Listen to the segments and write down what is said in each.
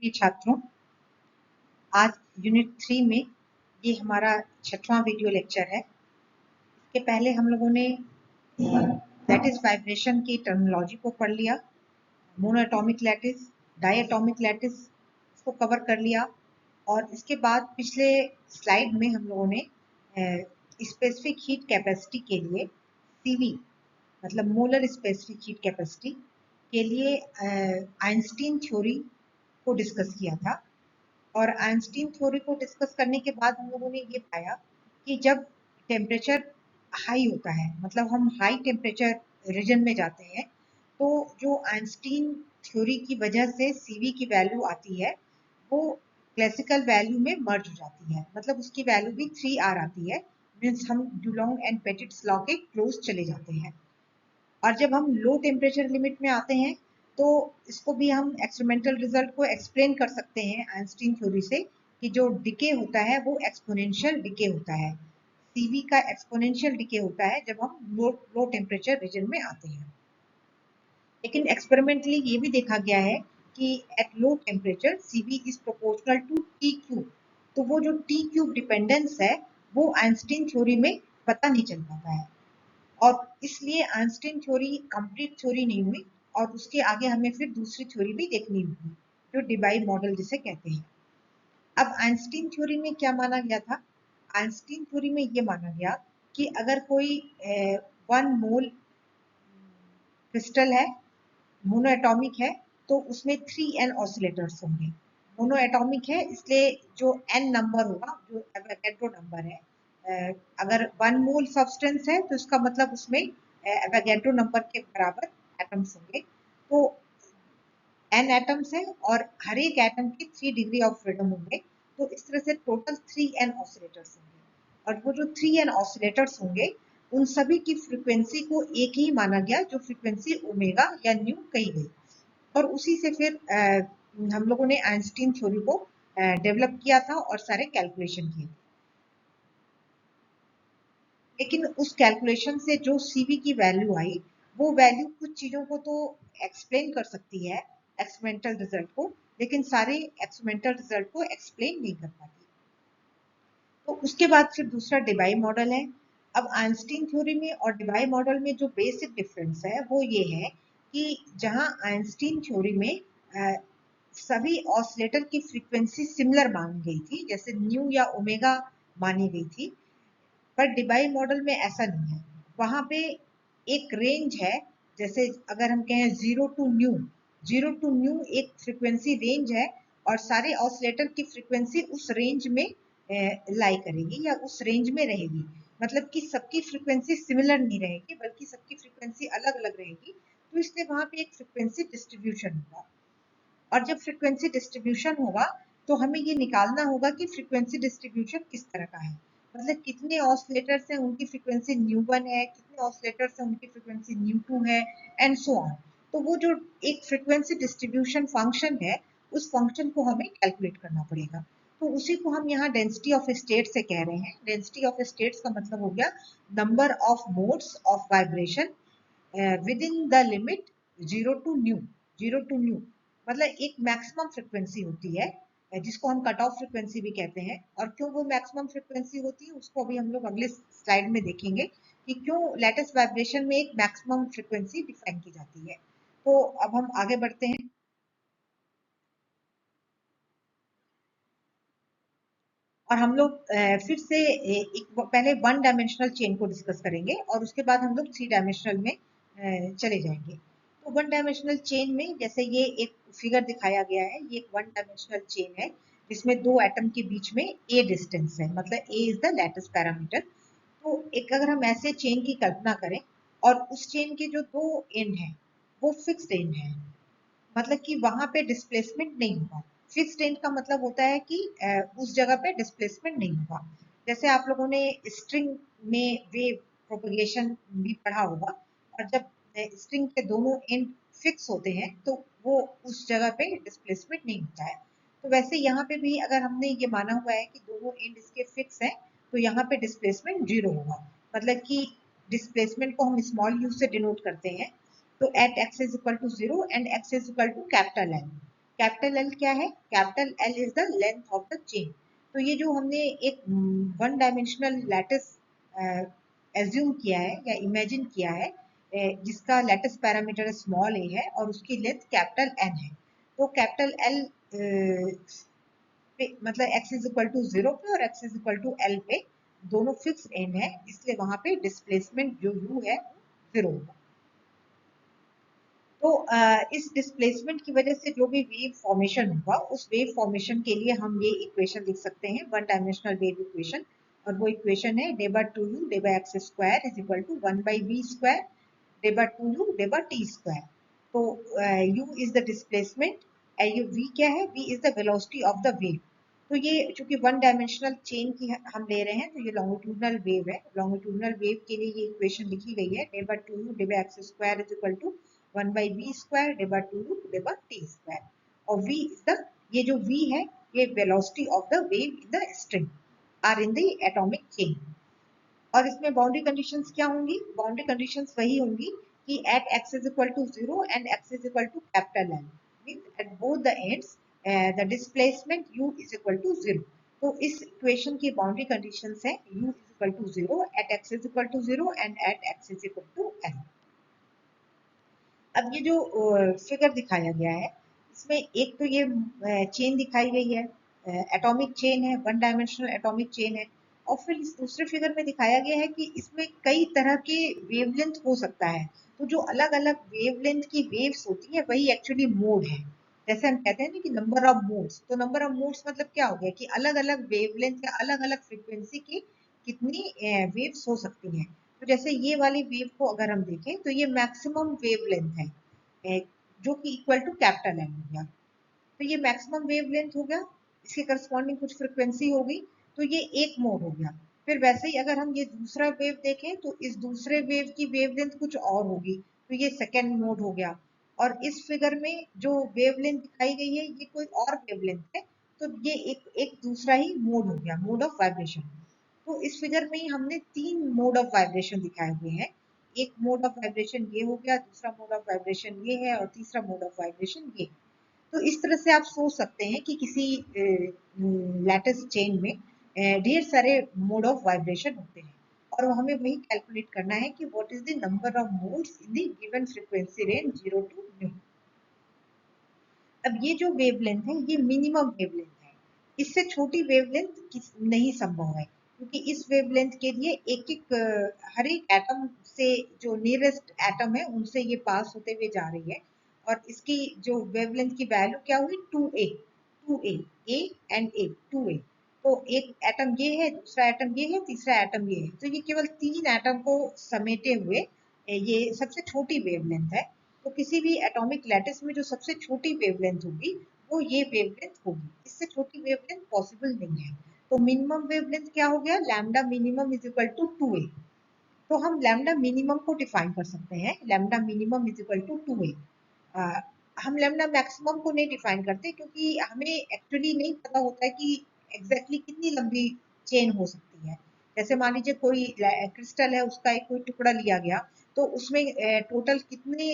प्रिय छात्रों, आज यूनिट 3 में ये हमारा 6वां वीडियो लेक्चर है। इसके पहले हम लोगों ने लैटिस वाइब्रेशन की टर्मिनोलॉजी को पढ़ लिया, मोनोएटॉमिक लैटिस, डायएटॉमिक लैटिस को कवर कर लिया और इसके बाद पिछले स्लाइड में हम लोगों ने स्पेसिफिक हीट कैपेसिटी के लिए सीवी मतलब मोलर स्पेसिफिक हीट कैपेसिटी के लिए आइंस्टीन थ्योरी को डिस्कस किया था। और आइंस्टीन थ्योरी को डिस्कस करने के बाद हम लोगों ने ये पाया कि जब टेम्परेचर हाई होता है, मतलब हम हाई टेम्परेचर रीजन में जाते हैं, तो जो आइंस्टीन थ्योरी की वजह से सीवी की वैल्यू आती है वो क्लासिकल वैल्यू में मर्ज हो जाती है, मतलब उसकी वैल्यू भी 3R आती है। मीन्स हम डुलोंग एंड पेटिट्स लॉ के क्लोज चले जाते हैं। और जब हम लो टेम्परेचर लिमिट में आते हैं तो इसको भी हम एक्सपेरिमेंटल रिजल्ट को एक्सप्लेन कर सकते हैं आइंस्टीन थ्योरी से कि जो डिके होता है वो एक्सपोनेंशियल डिके होता है। सीवी का एक्सपोनेंशियल डिके होता है जब हम लो टेम्परेचर रीजन में आते हैं। लेकिन एक्सपेरिमेंटली ये भी देखा गया है कि at low temperature CV is proportional to T cube. तो वो जो टी क्यूब डिपेंडेंस है वो आइंस्टीन थ्योरी में पता नहीं चल पाता है और इसलिए आइंस्टीन थ्योरी कंप्लीट थ्योरी नहीं हुई और उसके आगे हमें फिर दूसरी थ्योरी भी देखनी होगी जो डिबाई मॉडल जिसे कहते हैं। अब आइंस्टीन थ्योरी में क्या माना गया था? आइंस्टीन थ्योरी में ये माना गया कि अगर कोई 1 मोल क्रिस्टल है, मोनोएटॉमिक है, तो उसमें 3n ऑसिलेटर्स होंगे। मोनोएटॉमिक है इसलिए जो n नंबर होगा, जो एवोगैड्रो नंबर है, अगर 1 मोल सब्सटेंस है तो इसका मतलब उसमें एवोगैड्रो नंबर के बराबर एटम्स होंगे। तो n एटम्स है और हर एक एटम की 3 डिग्री ऑफ फ्रीडम होंगे, तो इस तरह से टोटल 3n ऑसिलेटर्स होंगे। और वो जो 3n ऑसिलेटर्स होंगे उन सभी की फ्रीक्वेंसी को एक ही माना गया, जो फ्रीक्वेंसी ओमेगा या न्यू कही गई। और उसी से फिर हम लोगों ने आइंस्टीन थ्योरी को डेवलप किया था और सारे कैलकुलेशन किए। लेकिन उस कैलकुलेशन से जो सीवी की वैल्यू आई वो वैल्यू कुछ चीजों को तो एक्सप्लेन कर सकती है एक्सपेरिमेंटल रिजल्ट को, लेकिन सारे एक्सपेरिमेंटल रिजल्ट को एक्सप्लेन नहीं कर पाती। तो उसके बाद फिर दूसरा डिबाई मॉडल है। अब आइंस्टीन थ्योरी में और डिबाई मॉडल में जो बेसिक डिफरेंस है वो ये है कि जहां आइंस्टीन थ्योरी में सभी ऑसिलेटर की फ्रीक्वेंसी सिमिलर मानी गई थी, जैसे न्यू या ओमेगा मानी गई थी, पर डिबाई मॉडल में ऐसा नहीं है। वहां पे एक रेंज है, जैसे अगर हम कहें 0 to न्यू एक फ्रीक्वेंसी रेंज है और सारे ऑसिलेटर की फ्रीक्वेंसी उस रेंज में लाई करेगी या उस रेंज में रहेगी। मतलब कि सबकी फ्रीक्वेंसी सिमिलर नहीं रहेगी बल्कि सबकी फ्रीक्वेंसी अलग अलग रहेगी, तो इसलिए वहां पे एक फ्रीक्वेंसी डिस्ट्रीब्यूशन होगा। और जब फ्रीक्वेंसी डिस्ट्रीब्यूशन होगा तो हमें ये निकालना होगा कि फ्रीक्वेंसी डिस्ट्रीब्यूशन किस तरह का है, मतलब कितने ऑसिलेटर्स हैं उनकी फ्रीक्वेंसी न्यू 1 है, कितने ऑसिलेटर्स हैं उनकी फ्रीक्वेंसी न्यू 2 है, एंड सो ऑन। तो वो जो एक फ्रीक्वेंसी डिस्ट्रीब्यूशन फंक्शन है उस फंक्शन को हमें कैलकुलेट करना पड़ेगा। तो उसी को हम यहाँ डेंसिटी ऑफ स्टेट से कह रहे हैं। डेंसिटी ऑफ स्टेट्स का मतलब हो गया number of modes of vibration with in the limit 0 to new. मतलब एक मैक्सिमम फ्रीक्वेंसी होती है जिसको हम कट ऑफ फ्रीक्वेंसी भी कहते हैं। और क्यों वो मैक्सिमम फ्रीक्वेंसी होती है उसको अभी हम लोग अगले स्लाइड में देखेंगे कि क्यों लैटिस वाइब्रेशन में एक मैक्सिमम फ्रीक्वेंसी डिफाइन की जाती है। तो अब हम आगे बढ़ते हैं और हम लोग फिर से पहले 1 डायमेंशनल चेन को डिस्कस करेंगे और उसके बाद हम लोग 3 डायमेंशनल में चले जाएंगे। तो 1 डायमेंशनल चेन में जैसे ये एक फिगर दिखाया गया है, ये एक 1 डायमेंशनल चेन है जिसमें 2 एटम के बीच में a डिस्टेंस है, मतलब a is the lattice parameter. तो एक अगर हम ऐसे चेन की कल्पना करें और उस चेन के जो 2 एंड है वो फिक्स्ड एंड है, मतलब कि वहां पे डिस्प्लेसमेंट नहीं होगा। फिक्स्ड एंड का मतलब होता है कि उस जगह पे डिस्प्लेसमेंट नहीं होगा। जैसे आप लोगों ने स्ट्रिंग में वेव प्रोपगेशन भी पढ़ा होगा, और जब स्ट्रिंग के दोनों एंड फिक्स होते हैं तो वो उस जगह पे डिस्प्लेसमेंट नहीं होता है। तो वैसे यहाँ पे भी अगर हमने ये माना हुआ है कि दोनों एंड इसके फिक्स हैं तो यहाँ पे डिस्प्लेसमेंट 0 होगा, मतलब कि डिस्प्लेसमेंट को हम स्मॉल u से डिनोट करते हैं। तो eight x is equal to 0 and x is equal to capital N। Capital L क्या है? Capital L is the length of the chain. तो ये जो हमने एक वन डायमेंशनल लैटिस एज्यूम किया है या इमेजिन किया है, जिसका लैटिस पैरामीटर स्मॉल ए है और उसकी लेंथ कैपिटल एन है, तो कैपिटल एल मतलब x इज इक्वल टू 0 पे और x is equal to L पे दोनों फिक्स एंड है, इसलिए वहां पे डिस्प्लेसमेंट जो u है 0 होगा। तो इस डिस्प्लेसमेंट की वजह से जो भी वेव फॉर्मेशन होगा, उस वेव फॉर्मेशन के लिए हम ये इक्वेशन लिख सकते हैं, वन डायमेंशनल वेव इक्वेशन, और वो इक्वेशन है d by 2u d by x square is equal to 1 by v square d by 2u d by t square. तो u इज द डिस्प्लेसमेंट, ये v क्या है? v is the velocity of the wave. तो ये चूंकि one dimensional chain की हम ले रहे हैं, तो ये लॉन्गिट्यूडनल वेव है। लॉन्गिट्यूडनल वेव के लिए ये इक्वेशन लिखी गई है, d by 2u d by x square is equal to 1 by v square divided 2 divided t square, और v is the, ये जो v है ये velocity of the wave in the string are in the atomic chain। और इसमें boundary conditions क्या होंगी? Boundary conditions वही होंगी कि at x is equal to 0 and x is equal to capital N, means at both the ends the displacement u is equal to 0। तो इस equation की बाउंड्री कंडीशंस है u is equal to 0, at x is equal to 0 and at x is equal to n। अब ये जो figure दिखाया गया है, इसमें एक तो ये चेन दिखाई गई है, एटॉमिक चेन है, वन डायमेंशनल एटॉमिक चेन है, और फिर इस दूसरे फिगर में दिखाया गया है कि इसमें कई तरह के वेवलेंथ हो सकता है। तो जो अलग अलग वेवलेंथ की वेव्स होती है वही एक्चुअली मोड है। जैसे हम कहते हैं ना कि नंबर ऑफ मोड्स, तो नंबर ऑफ मोड्स मतलब क्या हो गया कि अलग अलग वेवलेंथ या अलग अलग फ्रीक्वेंसी की कितनी वेव्स हो सकती हैं। तो जैसे ये वाली वेव को अगर हम देखें तो ये मैक्सिमम वेवलेंथ है, जो कि इक्वल टू कैपिटल एन हो गया। तो ये मैक्सिमम वेवलेंथ हो गया, इसके करस्पॉन्डिंग कुछ फ्रीक्वेंसी होगी, तो ये एक मोड हो गया। फिर वैसे ही अगर हम ये दूसरा वेव देखें तो इस दूसरे वेव की वेवलेंथ कुछ और होगी, तो ये सेकेंड मोड हो गया। और इस फिगर में जो वेवलेंथ दिखाई गई है ये कोई और वेवलेंथ है, तो ये एक दूसरा ही मोड हो गया, मोड ऑफ वाइब्रेशन। तो इस फिगर में हमने तीन मोड ऑफ वाइब्रेशन दिखाए हुए हैं। एक मोड ऑफ वाइब्रेशन ये हो गया, दूसरा मोड ऑफ वाइब्रेशन ये है, और तीसरा मोड ऑफ वाइब्रेशन ये। तो इस तरह से आप सोच सकते हैं कि किसी लैटिस चेन में ढेर सारे मोड ऑफ वाइब्रेशन होते हैं, और हमें वही कैलकुलेट करना है कि what is the number of modes in the given frequency range 0 to new. अब ये जो वेवलेंथ है ये मिनिमम वेवलेंथ है, इससे छोटी वेवलेंथ नहीं संभव है, क्योंकि इस वेवलेंथ के लिए एक एक हर एक एटम से जो नियरेस्ट एटम है उनसे ये पास होते हुए जा रही है, और इसकी जो वेवलेंथ की वैल्यू क्या हुई 2a, 2a, a and a, 2a। तो एक एटम ये है, दूसरा एटम ये है, तीसरा एटम ये है, तो ये केवल तीन एटम को समेटे हुए ये सबसे छोटी वेवलेंथ है। तो किसी भी एटॉमिक लैटिस में जो सबसे छोटी वेवलेंथ होगी वो ये वेवलेंथ होगी, इससे छोटी वेवलेंथ पॉसिबल नहीं है। तो मिनिमम वेवलेंथ क्या हो गया? Lambda minimum is equal to 2a। तो हम लैम्डा मिनिमम को डिफाइन कर सकते हैं, lambda minimum is equal to 2a। हम लैम्डा मैक्सिमम को नहीं डिफाइन करते, क्योंकि हमें एक्चुअली नहीं पता होता है कि एग्जैक्टली कितनी लंबी चेन हो सकती है। जैसे मान लीजिए कोई क्रिस्टल है, उसका एक कोई टुकड़ा लिया गया, तो उसमें टोटल कितने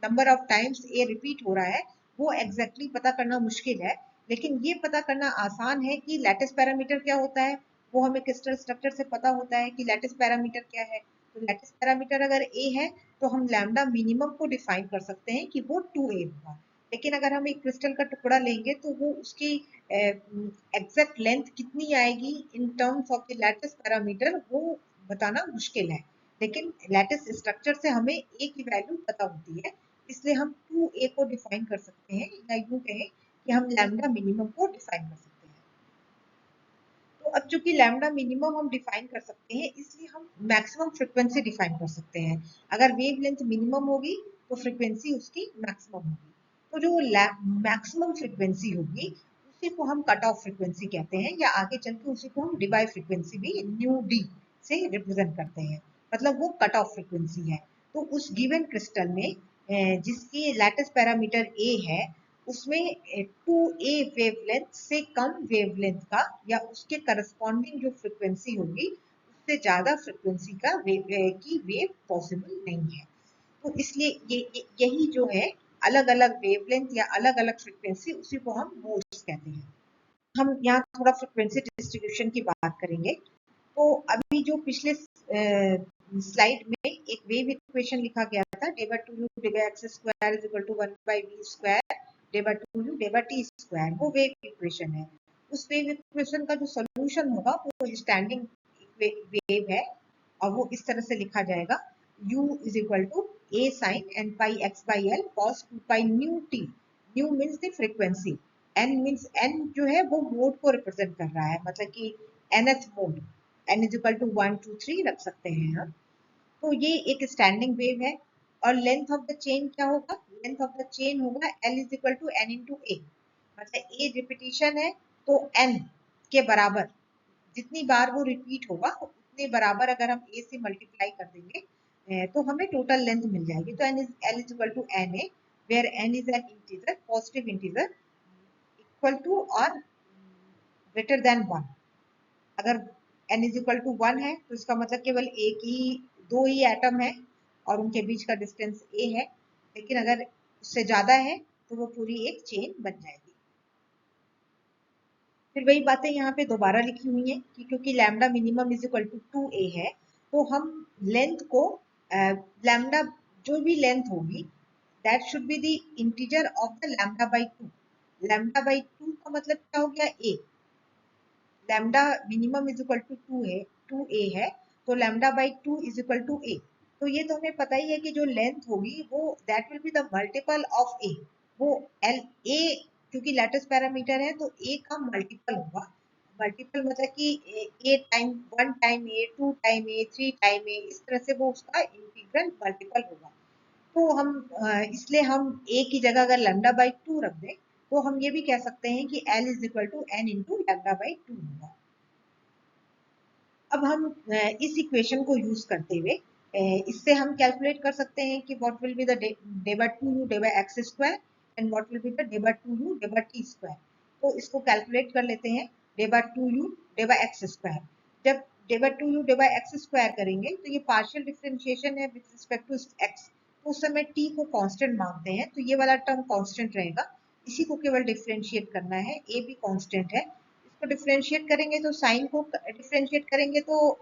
नंबर ऑफ टाइम्स ये रिपीट हो रहा है वो एग्जैक्टली पता करना मुश्किल है। लेकिन ये पता करना आसान है कि लैटिस पैरामीटर क्या होता है, वो हमें क्रिस्टल स्ट्रक्चर से पता होता है कि लैटिस पैरामीटर क्या है। तो लैटिस पैरामीटर अगर ए है तो हम लैम्डा मिनिमम को डिफाइन कर सकते हैं कि वो 2a होगा। लेकिन अगर हम एक क्रिस्टल का टुकड़ा लेंगे तो वो उसकी एग्जैक्ट लेंथ कितनी आएगी इन terms of the lattice parameter वो बताना मुश्किल है। लेकिन लैटिस स्ट्रक्चर से हमें ए की वैल्यू पता होती है, इसलिए हम 2a को डिफाइन कर सकते हैं, या यूं कहें कि हम लैम्डा मिनिमम को डिफाइन कर सकते हैं। तो अब चूंकि लैम्डा मिनिमम हम डिफाइन कर सकते हैं, इसलिए हम मैक्सिमम फ्रीक्वेंसी डिफाइन कर सकते हैं। अगर वेवलेंथ मिनिमम होगी तो फ्रीक्वेंसी उसकी मैक्सिमम होगी। तो जो मैक्सिमम फ्रीक्वेंसी होगी उसी को हम कट ऑफ फ्रीक्वेंसी कहते हैं, या आगे चल के उसी को हम डिवाई फ्रीक्वेंसी भी न्यू डी से रिप्रेजेंट करते हैं, मतलब वो कट ऑफ फ्रीक्वेंसी है। तो उस गिवन क्रिस्टल में जिसकी लैटिस पैरामीटर ए है, उसमें 2a वेवलेंथ से कम वेवलेंथ का या उसके करस्पॉन्डिंग जो फ्रीक्वेंसी होगी उससे ज्यादा फ्रीक्वेंसी का की वेव पॉसिबल नहीं है। तो इसलिए यही जो है अलग अलग वेवलेंथ या अलग अलग फ्रीक्वेंसी, उसी को हम मोड्स कहते हैं। हम यहाँ थोड़ा फ्रीक्वेंसी डिस्ट्रीब्यूशन की बात करेंगे। तो अभी जो पिछले स्लाइड में एक वेव इक्वेशन लिखा गया था, /2u /x² is equal to 1/v² /2u/t², वो वेव इक्वेशन है। उस वेव इक्वेशन का जो सॉल्यूशन होगा वो स्टैंडिंग वेव है और वो इस तरह से लिखा जाएगा, u is equal to a sin n πx/l cos 2π nu t। Nu means the frequency, n means n जो है वो मोड को रिप्रेजेंट कर रहा है, मतलब कि nth mode, n is equal to 1 2 3 रख सकते हैं हम। तो ये एक स्टैंडिंग वेव है। और लेंथ ऑफ द चेन क्या होगा? लेंथ ऑफ द चेन होगा l is equal to n into a, मतलब a रिपीटिशन है तो n के बराबर, जितनी बार वो रिपीट होगा उतने बराबर अगर हम a से मल्टीप्लाई कर देंगे तो हमें टोटल लेंथ मिल जाएगी। तो l is equal to na, where n is an integer, positive integer, equal to और ग्रेटर देन 1। अगर n इज इक्वल टू 1 है तो इसका मतलब केवल दो ही एटम है और उनके बीच का डिस्टेंस a है, लेकिन अगर उससे ज्यादा है तो वो पूरी एक चेन बन जाएगी। फिर वही बातें यहाँ पे दोबारा लिखी हुई हैं कि क्योंकि lambda minimum is equal to 2a है, तो हम लेंथ को लैम्डा जो भी लेंथ होगी that should be the integer of the lambda by 2। Lambda by 2 का मतलब क्या हो गया? a। Lambda minimum is equal to 2a है, तो lambda by 2 is equal to a। तो ये तो हमें पता ही है कि जो लेंथ होगी वो that will be the multiple of a। वो एल a, क्योंकि लैटिस पैरामीटर है तो a का मल्टीपल होगा। मल्टीपल मतलब कि a time 1 time a, 2 time a, 3 time a, इस तरह से वो उसका इंटीग्रल मल्टीपल होगा। तो हम इसलिए हम a की जगह अगर लैम्डा बाई 2 रख दें तो हम ये भी कह सकते हैं कि l is equal to n into lambda by 2 होगा। अब हम इस इक्वेशन को यूज करते हुए इससे हम कैलकुलेट कर सकते हैं कि what will be the /2u /x² and what will be the /2u /t²। तो इसको कैलकुलेट कर लेते हैं। /2u /x², जब /2u /x² करेंगे तो ये पार्शियल डिफरेंशिएशन है विद रिस्पेक्ट टू x, तो उस समय t को कांस्टेंट मानते हैं, तो ये वाला टर्म कांस्टेंट रहेगा, इसी को केवल डिफरेंशिएट करना है। a भी कांस्टेंट है, इसको डिफरेंशिएट करेंगे तो साइन को डिफरेंशिएट करेंगे तो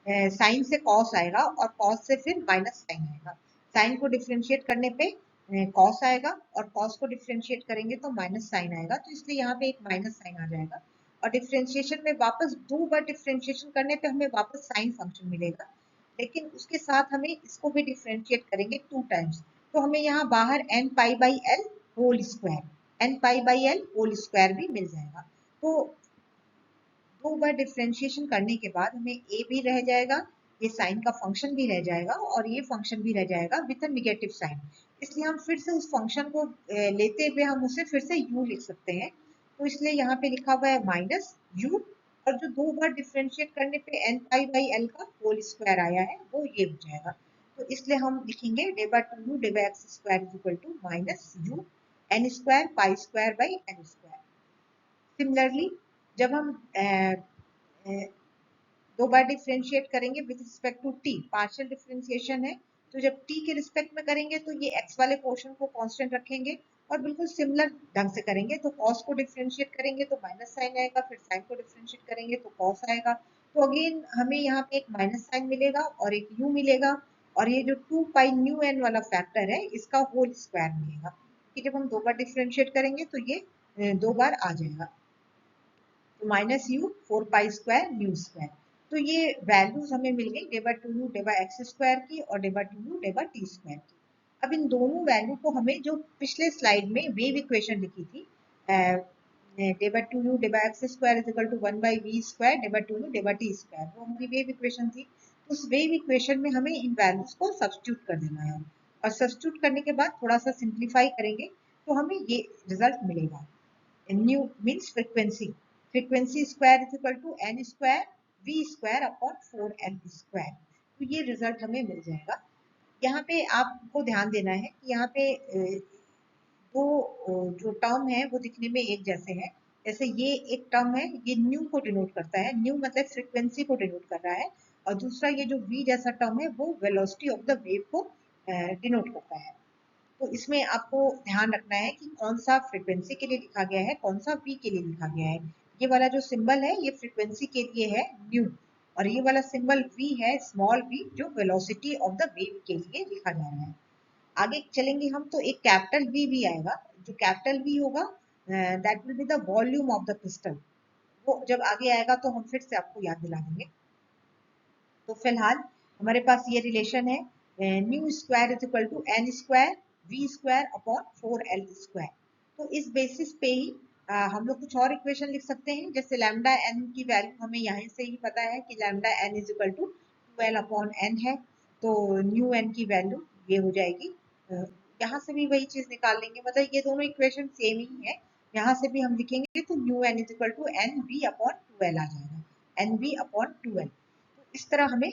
साइन से कॉस आएगा और कॉस से फिर माइनस साइन आएगा। साइन को डिफरेंशिएट करने पे कॉस आएगा और कॉस को डिफरेंशिएट करेंगे तो माइनस साइन आएगा, तो इसलिए यहाँ पे एक माइनस साइन आ जाएगा। और डिफरेंशिएशन में वापस 2 बार डिफरेंशिएशन करने पे हमें वापस साइन फंक्शन मिलेगा, लेकिन उसके साथ हमें इसको भी डिफरेंशिएट करेंगे 2 टाइम्स, तो हमें यहाँ बाहर n π/l whole square n π/l whole square भी मिल जाएगा। तो 2 बार डिफरेंशिएशन करने के बाद हमें a भी रह जाएगा, ये साइन का फंक्शन भी रह जाएगा और ये फंक्शन भी रह जाएगा विद अ नेगेटिव साइन। इसलिए हम फिर से उस फंक्शन को लेते हुए हम उसे फिर से u लिख सकते हैं। तो इसलिए यहाँ पे लिखा हुआ है माइनस u, और जो 2 बार डिफरेंशिएट करने पे n π/l का होल स्क्वायर आया है वो ये हो जाएगा। तो इसलिए हम लिखेंगे /2u /x² is equal to minus u n² π²/n²। Similarly जब हम दो बार डिफरेंशिएट करेंगे with respect to t, partial differentiation है, तो जब t के रिस्पेक्ट में करेंगे तो ये x वाले पोर्शन को कांस्टेंट रखेंगे और बिल्कुल सिमिलर ढंग से करेंगे। तो cos को डिफरेंशिएट करेंगे तो माइनस साइन आएगा, फिर sin को डिफरेंशिएट करेंगे तो cos आएगा। तो अगेन हमें यहाँ पे एक माइनस साइन मिलेगा और एक u मिलेगा, और ये जो 2π न्यू n वाला फैक्टर है इसका होल स्क्वायर मिलेगा, कि जब हम 2 बार डिफरेंशिएट करेंगे तो ये 2 बार आ जाएगा। तो माइनस u 4π² न्यू स्क्वायर। तो ये वैल्यूज हमें मिल गई /2u /x² की और /2u /t² की। अब इन दोनों वैल्यू को हमें जो पिछले स्लाइड में वेव इक्वेशन लिखी थी /2u /x² is equal to 1/v² /2u /t², वो हमारी वेव इक्वेशन थी। उस वेव इक्वेशन में हमें इन वैल्यूज को सब्स्टिट्यूट कर देना है, और सब्स्टिट्यूट करने के बाद थोड़ा सा सिंप्लीफाई करेंगे तो हमें ये रिजल्ट मिलेगा। Nu means frequency, frequency square is equal to n² v² upon 4l²। तो ये रिजल्ट हमें मिल जाएगा। यहाँ पे आपको ध्यान देना है कि यहाँ पे दो जो टर्म है वो दिखने में एक जैसे हैं। जैसे ये एक टर्म है, ये न्यू को डिनोट करता है, न्यू मतलब फ्रीक्वेंसी को डिनोट कर रहा है, और दूसरा ये जो v जैसा टर्म है वो वेलोसिटी ऑफ द वेव को डिनोट करता है। तो इसमें आपको ध्यान रखना है कि कौन सा फ्रीक्वेंसी के लिए लिखा गया है, कौन सा v के लिए लिखा गया है। ये वाला जो सिंबल है ये फ्रीक्वेंसी के लिए है न्यू, और ये वाला सिंबल v है स्मॉल v, जो वेलोसिटी ऑफ द वेव के लिए लिखा जा रहा है। आगे चलेंगे हम तो एक कैपिटल V भी आएगा। जो कैपिटल V होगा that will be the volume of the crystal. वो जब आगे आएगा तो हम फिर से आपको याद दिला देंगे। तो फिलहाल हमारे पास ये रिलेशन है nu square is equal to N square V square upon 4l square. तो इस बेसिस पे ही हम लोग कुछ और इक्वेशन लिख सकते हैं, जैसे लैम्डा एन की वैल्यू हमें यहाँ से ही पता है कि lambda N is equal to 12 upon N है। तो न्यू एन की वैल्यू ये हो जाएगी, यहाँ से भी वही चीज निकाल लेंगे, मतलब ये दोनों इक्वेशन सेम ही है। यहाँ से भी हम लिखेंगे तो nu N is equal to N V upon 12 आ जाएगा, एन वी अपॉन 12। इस तरह हमें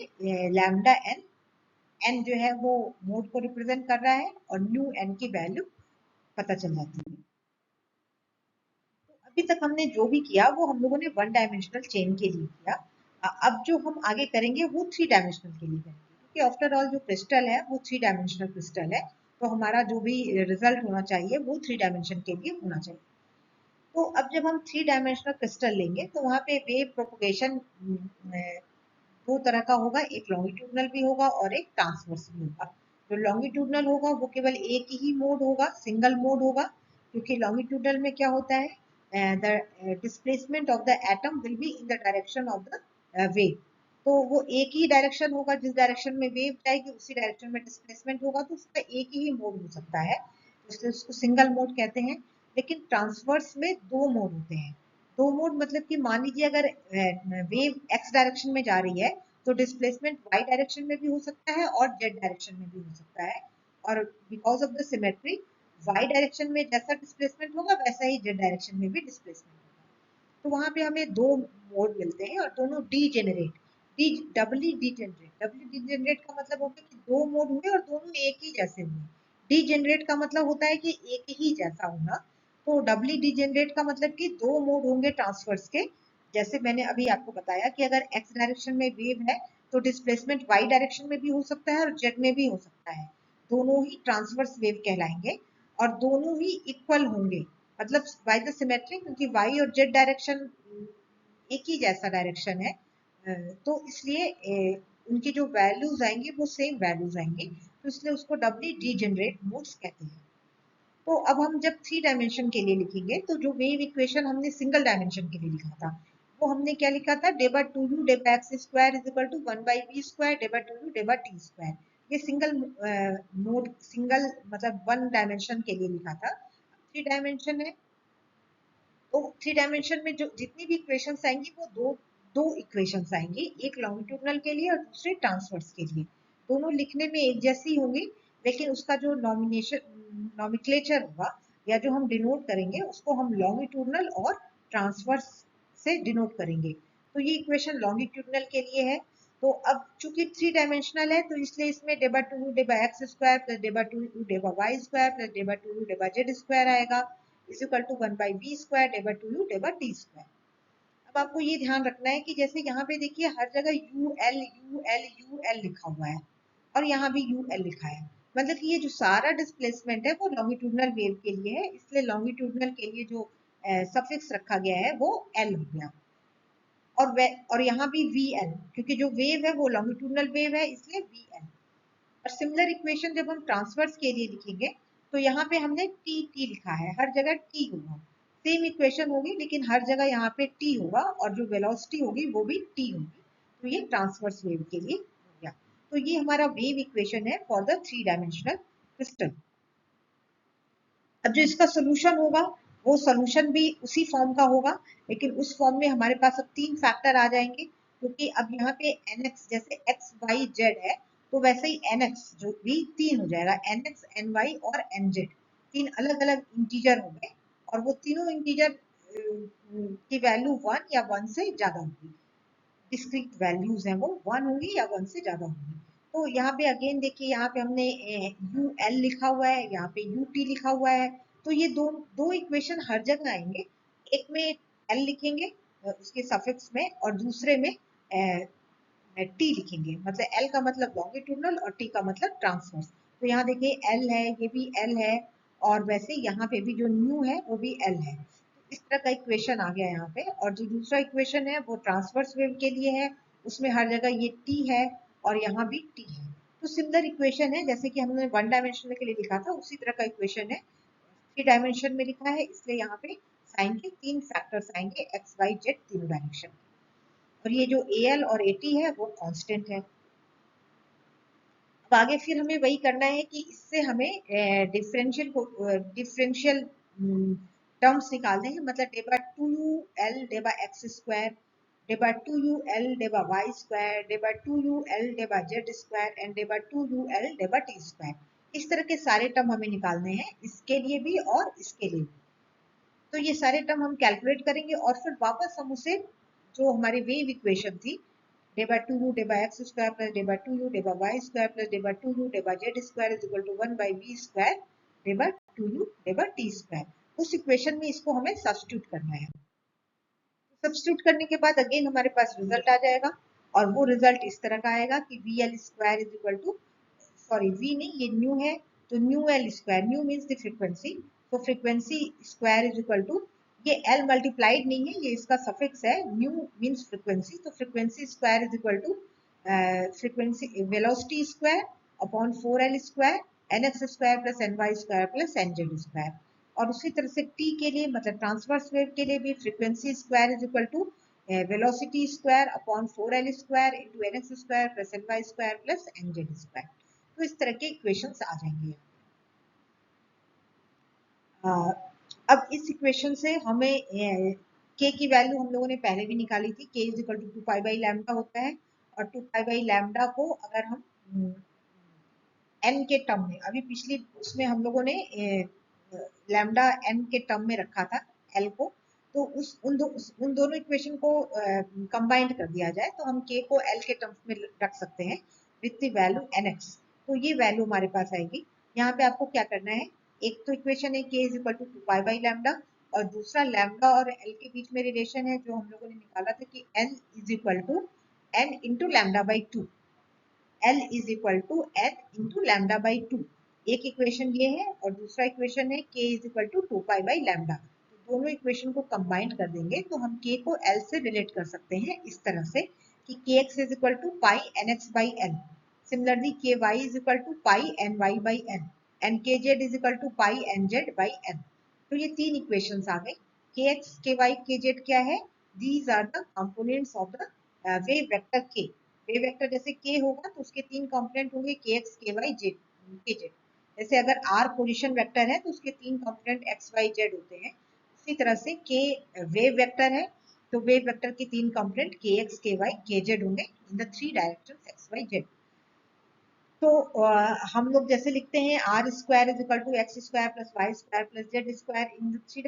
लैम्डा एन, एन जो है वो मोड को रिप्रेजेंट कर रहा है और न्यू एन की वैल्यू पता चल जाती है। तो अभी तक हमने जो भी किया वो हम लोगों ने वन डायमेंशनल चेन के लिए किया। अब जो हम आगे करेंगे वो थ्री डायमेंशनल के लिए करेंगे, क्योंकि आफ्टर ऑल जो क्रिस्टल है वो थ्री डायमेंशनल क्रिस्टल है। तो हमारा जो भी रिजल्ट होना चाहिए वो थ्री डायमेंशन के लिए होना चाहिए। तो अब जब हम थ्री डायमेंशनल क्रिस्टल लेंगे तो वहां पे वेव प्रोपगेशन दो तरह का होगा, एक लॉन्गिट्यूडनल भी होगा और एक ट्रांसवर्स भी होगा। जो लॉन्गिट्यूडनल होगा वो केवल एक ही मोड होगा, सिंगल मोड होगा, क्योंकि लॉन्गिट्यूडनल में क्या होता है the displacement of the atom will be in the direction of the wave. तो वो एक ही डायरेक्शन होगा, जिस डायरेक्शन में वेव जाएगी उसी डायरेक्शन में डिस्प्लेसमेंट होगा, तो उसका एक ही मोड हो सकता है, इसलिए उसको सिंगल मोड कहते हैं। लेकिन ट्रांसवर्स में दो मोड होते हैं। दो मोड मतलब कि मान लीजिए अगर वेव एक्स डायरेक्शन में जा रही है तो डिस्प्लेसमेंट वाई डायरेक्शन में भी हो सकता है और जेड डायरेक्शन में भी हो सकता है, और because of the symmetry Y direction में जैसा डिस्प्लेसमेंट होगा वैसा ही जेड डायरेक्शन में भी डिस्प्लेसमेंट होगा। तो वहां पे हमें दो मोड मिलते हैं और दोनों डीजेनरेट, डबली डीजेनरेट का मतलब होगा कि दो मोड हुए और दोनों एक ही जैसे हुए। डीजेनरेट का मतलब होता है कि एक ही जैसा होना। तो डबली डीजेनरेट का मतलब कि दो मोड होंगे ट्रांसफर्स के। जैसे मैंने अभी आपको बताया कि अगर एक्स डायरेक्शन में वेव है तो डिस्प्लेसमेंट वाई डायरेक्शन में भी हो सकता है और जेड में भी हो सकता है। दोनों ही ट्रांसवर्स वेव कहलाएंगे और दोनों ही इक्वल होंगे, मतलब बाय द सिमेट्री, क्योंकि वाई और जेड डायरेक्शन एक ही जैसा डायरेक्शन है। तो इसलिए उनकी जो वैल्यूज आएंगी वो सेम वैल्यूज आएंगी, तो इसलिए उसको डबली डीजेनरेट मोड्स कहते हैं। तो अब हम जब थ्री डायमेंशन के लिए लिखेंगे तो जो वेव इक्वेशन हमने सिंगल डायमेंशन के लिए लिखा था वो हमने क्या लिखा था, डेबा टू यू डेबा x square is equal to 1/v square डेबा टू यू डेबा टी स्क्वायर। ये सिंगल मोड, सिंगल मतलब वन डायमेंशन के लिए लिखा था। थ्री डायमेंशन है तो थ्री डायमेंशन में जो जितनी भी इक्वेशंस आएंगी वो दो दो इक्वेशंस आएंगी, एक लॉन्गिट्यूडनल के लिए और दूसरे ट्रांसवर्स के लिए। दोनों लिखने में एक जैसी होंगी, लेकिन उसका जो नॉमिक्लेचर होगा या जो हम डिनोट करेंगे उसको हम लॉन्गिट्यूडनल और ट्रांसवर्स से डिनोट करेंगे। तो ये इक्वेशन लॉन्गिट्यूडनल के लिए है। तो अब चूंकि थ्री डायमेंशनल है तो इसलिए इसमें डेबा टू डेबा एक्स स्क्वायर प्लस डेबा टू डेबा वाई स्क्वायर प्लस डेबा टू डेबा जेड स्क्वायर आएगा, is equal to 1/v square डेबा टू यू डेबा टी स्क्वायर। अब आपको ये ध्यान रखना है कि जैसे यहाँ पे देखिए हर जगह U L U L U L लिखा हुआ है और यहाँ भी यू एल लिखा है, मतलब कि ये जो सारा डिस्प्लेसमेंट है वो लॉन्गिट्यूडनल वेव के लिए है, इसलिए लॉन्गिट्यूडनल के लिए जो सफिक्स रखा गया है वो एल हो गया। और यहाँ भी वी एल, क्योंकि जो वेव है वो लॉन्गिट्यूडनल वेव है इसलिए वी एल। और सिमिलर इक्वेशन जब हम ट्रांसवर्स के लिए लिखेंगे तो यहाँ पे हमने टी टी लिखा है, हर जगह टी होगा, सेम इक्वेशन होगी लेकिन हर जगह यहाँ पे टी होगा और जो वेलोसिटी होगी वो भी टी होगी। तो ये ट्रांसवर्स वेव के लिए हो गया। तो ये हमारा वेव इक्वेशन है for the three dimensional crystal. अब जो इसका सोल्यूशन होगा वो सोल्यूशन भी उसी फॉर्म का होगा, लेकिन उस फॉर्म में हमारे पास अब तीन फैक्टर आ जाएंगे, क्योंकि अब यहाँ पे nx जैसे x y z है तो वैसे ही nx जो भी तीन हो जाएगा, nx ny और nz तीन अलग अलग इंटीजर होंगे और वो तीनों इंटीजर की वैल्यू वन या वन से ज्यादा होगी। डिस्क्रीट वैल्यूज हैं वो वन होंगी या वन से ज्यादा होंगी। तो यहाँ पे अगेन देखिए यहाँ पे हमने यू एल लिखा हुआ है, यहाँ पे यू टी लिखा हुआ है, तो ये दो दो इक्वेशन हर जगह आएंगे। एक में एल लिखेंगे उसके सफिक्स में और दूसरे में टी लिखेंगे, मतलब एल का मतलब लॉन्गिट्यूडनल और टी का मतलब ट्रांसवर्स। तो यहाँ देखिए एल है, ये भी एल है, और वैसे यहाँ पे भी जो न्यू है वो भी एल है। इस तरह का इक्वेशन आ गया यहाँ पे। और जो दूसरा इक्वेशन है वो ट्रांसवर्स वेव के लिए है, उसमें हर जगह ये टी है और यहाँ भी टी है। तो सिमिलर इक्वेशन है जैसे कि हमने वन डायमेंशनल के लिए लिखा था, उसी तरह का इक्वेशन है, थ्री डायमेंशन में लिखा है, इसलिए यहाँ पे साइन के तीन फैक्टर्स आएंगे, एक्स वाई जेड तीनों डायरेक्शन। और ये जो ए एल और ए टी है वो कांस्टेंट है। अब आगे फिर हमें वही करना है कि इससे हमें डिफरेंशियल टर्म्स निकालने हैं, मतलब डेबा टू यू एल डेबा एक्स स्क्वायर, डेबा टू यू एल डेबा वाई स्क्वायर, डेबा टू यू एल डेबा जेड स्क्वायर एंड डेबा टू यू एल डेबा टी स्क्वायर। इस तरह के सारे टर्म हमें निकालने हैं, इसके लिए भी और इसके लिए भी। तो ये सारे टर्म हम कैलकुलेट करेंगे और फिर वापस हम उसे जो हमारी वेव इक्वेशन थी, डेबा टू यू डेबा एक्स स्क्वायर प्लस डेबा टू यू डेबा वाई स्क्वायर प्लस डेबा टू यू डेबा z square is equal to 1 by v square डेबा टू यू डेबा टी स्क्वायर, उस इक्वेशन में इसको हमें सब्स्टिट्यूट करना है। सब्स्टिट्यूट करने के बाद अगेन हमारे पास रिजल्ट आ जाएगा, और वो रिजल्ट इस तरह का आएगा कि v l square is equal to, sorry v नहीं, ये न्यू है, तो nu l square, nu means the frequency, तो frequency square is equal to, ये एल मल्टीप्लाइड नहीं है, ये इसका सफिक्स है, न्यू मीन्स फ्रीक्वेंसी, तो frequency square is equal to frequency velocity square upon 4l square n x square plus N Y square plus N Z square. और उसी तरह से टी के लिए, मतलब ट्रांसवर्स वेव के लिए भी frequency square is equal to velocity square upon 4l square into N x square plus N Y square plus N Z square. तो इस तरह के इक्वेशंस आ जाएंगे। अब इस इक्वेशन से हमें के की वैल्यू हम लोगों ने पहले भी निकाली थी, k is equal to 2 pi by lambda होता है, और 2 पाई बाई लैम्डा को अगर हम एन के टर्म में, अभी पिछली उसमें हम लोगों ने लैम्डा एन के टर्म में रखा था एल को, तो उन दोनों इक्वेशन को कंबाइंड कर दिया जाए तो हम के को एल के टर्म्स में रख सकते हैं with the value n x. तो ये वैल्यू हमारे पास आएगी। यहाँ पे आपको क्या करना है, एक तो इक्वेशन है k is equal to 2 pi by lambda, और दूसरा लैम्डा और एल के बीच में रिलेशन है जो हम लोगों ने निकाला था कि n is equal to n into lambda by 2, L is equal to n into lambda by 2। एक इक्वेशन ये है और दूसरा इक्वेशन है k is equal to 2 pi by lambda. तो दोनों इक्वेशन को कंबाइन कर देंगे तो हम k को L से रिलेट कर सकते हैं इस तरह से कि kx is equal to pi nx by n, similarly ky is equal to pi ny by n and kz is equal to pi nz by n। तो ये तीन इक्वेशंस आ गए। kx ky kz क्या है, these are the components of the wave vector k। Wave vector जैसे k होगा तो उसके तीन कंपोनेंट होंगे kx ky kz। जैसे अगर r पोजीशन वेक्टर है तो उसके तीन कंपोनेंट x y z होते हैं, उसी तरह से k वेव वेक्टर है तो वेव वेक्टर के तीन कंपोनेंट kx ky kz होंगे in the three directions x y z। तो हम लोग जैसे लिखते हैं r square is equal to x square plus y square plus z square in three